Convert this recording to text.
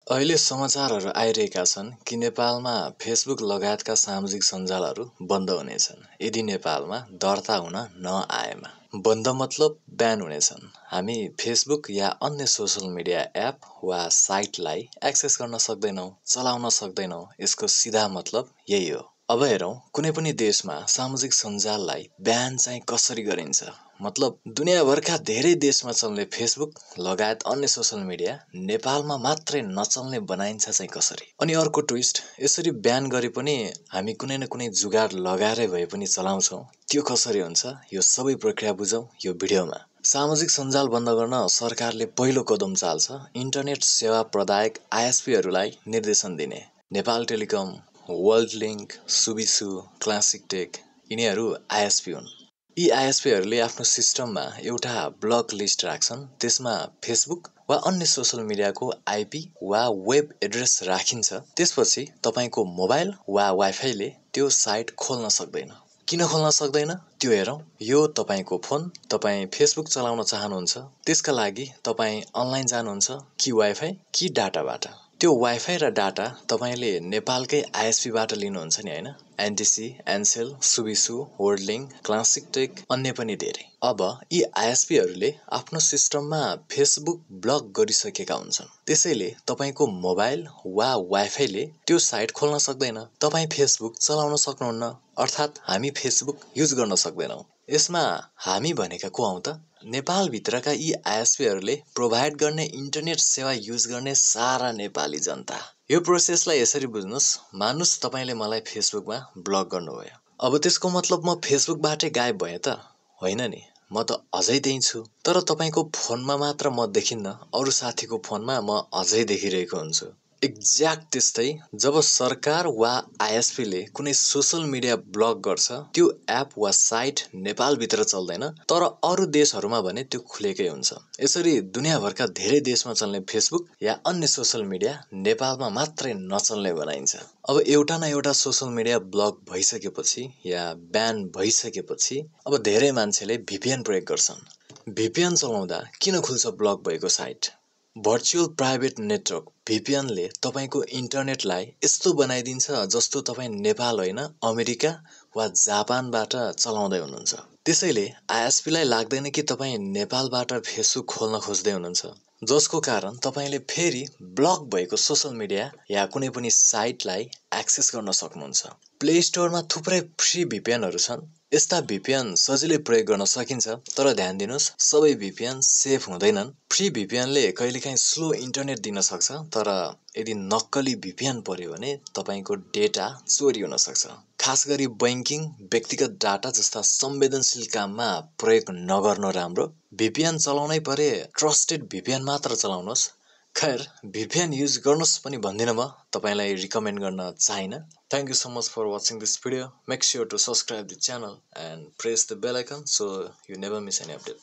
अहिले समाचारहरू आइरहेका छन् कि नेपालमा फेसबुक लगायतका सामाजिक सञ्जालहरू बन्द हुनेछन् यदि नेपालमा दर्ता हुन नआएमा। बन्द मतलब ब्यान हुनेछन्। हामी फेसबुक या अन्य सोसल मिडिया एप वा साइटलाई एक्सेस गर्न सक्दैनौँ, चलाउन सक्दैनौँ। यसको सिधा मतलब यही हो। अब हेरौँ, कुनै पनि देशमा सामाजिक सञ्जाललाई ब्यान चाहिँ कसरी गरिन्छ। मतलब दुनियाँभरका धेरै देशमा चल्ने फेसबुक लगायत अन्य सोसल मिडिया नेपालमा मात्रै नचल्ने बनाइन्छ चाहिँ कसरी। अनि अर्को ट्विस्ट, यसरी ब्यान गरे पनि हामी कुनै न कुनै जुगाड लगाएरै भए पनि चलाउँछौँ। त्यो कसरी हुन्छ, यो सबै प्रक्रिया बुझौँ यो भिडियोमा। सामाजिक सञ्जाल बन्द गर्न सरकारले पहिलो कदम चाल्छ इन्टरनेट सेवा प्रदायक आइएसपीहरूलाई निर्देशन दिने। Nepal telecom, world link, Subisu, classic tech यिनीहरू आइएसपी हुन्। यी आइएसपीहरूले आफ्नो सिस्टममा एउटा ब्लक लिस्ट राख्छन्। त्यसमा फेसबुक वा अन्य सोसल मिडियाको आइपी वा वेब एड्रेस राखिन्छ। त्यसपछि तपाईँको मोबाइल वा वाइफाईले त्यो साइट खोल्न सक्दैन। किन खोल्न सक्दैन त्यो हेरौँ। यो तपाईँको फोन, तपाईँ फेसबुक चलाउन चाहनुहुन्छ, त्यसका लागि तपाईँ अनलाइन जानुहुन्छ कि वाइफाई कि डाटाबाट। त्यो वाइफाई र डाटा तपाईँले नेपालकै आइएसपीबाट लिनुहुन्छ नि, होइन? NTC, Ncell, Subisu, world link, classic tech अन्य पनि धेरै। अब यी आइएसपीहरूले आफ्नो सिस्टममा फेसबुक ब्लक गरिसकेका हुन्छन्। त्यसैले तपाईँको मोबाइल वा वाइफाईले त्यो साइट खोल्न सक्दैन। तपाईँ फेसबुक चलाउन सक्नुहुन्न, अर्थात् हामी फेसबुक युज गर्न सक्दैनौँ। यसमा हामी भनेका को हौँ त? नेपालभित्रका यी आइएसपीहरूले प्रोभाइड गर्ने इन्टरनेट सेवा युज गर्ने सारा नेपाली जनता। यो प्रोसेसलाई यसरी बुझ्नुहोस्, मानुस् तपाईँले मलाई फेसबुकमा ब्लक गर्नुभयो। अब त्यसको मतलब म फेसबुकबाटै गायब भएँ त? होइन नि, म त अझै त्यहीँ छु। तर तपाईँको फोनमा मात्र म देखिन्न, अरू साथीको फोनमा म अझै देखिरहेको हुन्छु। एक्ज्याक्ट त्यस्तै जब सरकार वा आइएसपीले कुनै सोसल मिडिया ब्लक गर्छ, त्यो एप वा साइट नेपालभित्र चल्दैन, तर अरू देशहरूमा भने त्यो खुलेकै हुन्छ। यसरी दुनियाँभरका धेरै देशमा चल्ने फेसबुक या अन्य सोसल मिडिया नेपालमा मात्रै नचल्ने बनाइन्छ। अब एउटा न एउटा सोसल मिडिया ब्लक भइसकेपछि या ब्यान भइसकेपछि अब धेरै मान्छेले भिपिएन प्रयोग गर्छन्। भिपिएन चलाउँदा किन खुल्छ ब्लक भएको साइट? भर्चुअल प्राइभेट नेटवर्क भिपिएनले तपाईँको इन्टरनेटलाई यस्तो बनाइदिन्छ जस्तो तपाईँ नेपाल होइन, अमेरिका वा जापानबाट चलाउँदै हुनुहुन्छ। त्यसैले आइएसपीलाई लाग्दैन कि तपाईँ नेपालबाट फेसबुक खोल्न खोज्दै हुनुहुन्छ, जसको कारण तपाईँले फेरि ब्लक भएको सोसल मिडिया या कुनै पनि साइटलाई एक्सेस गर्न सक्नुहुन्छ। प्ले स्टोरमा थुप्रै फ्री भिपिएनहरू छन्। यस्ता भिपिएन सजिलै प्रयोग गर्न सकिन्छ, तर ध्यान दिनुहोस्, सबै भिपिएन सेफ हुँदैनन्। फ्री भिपिएनले कहिलेकाहीँ स्लो इन्टरनेट दिन सक्छ, तर यदि नक्कली भिपिएन पर्यो भने तपाईँको डेटा चोरी हुन सक्छ। खास गरी बैंकिङ, व्यक्तिगत डाटा जस्ता संवेदनशील काममा प्रयोग नगर्नु राम्रो। भिपिएन चलाउनै परे ट्रस्टेड भिपिएन मात्र चलाउनुहोस्। खैर, भिपिएन युज गर्नुहोस् पनि भन्दिनँ, म तपाईँलाई रिकमेन्ड गर्न चाहिनँ। Thank you so much for watching this video. Make sure to subscribe the channel and press the bell icon so you never miss any update.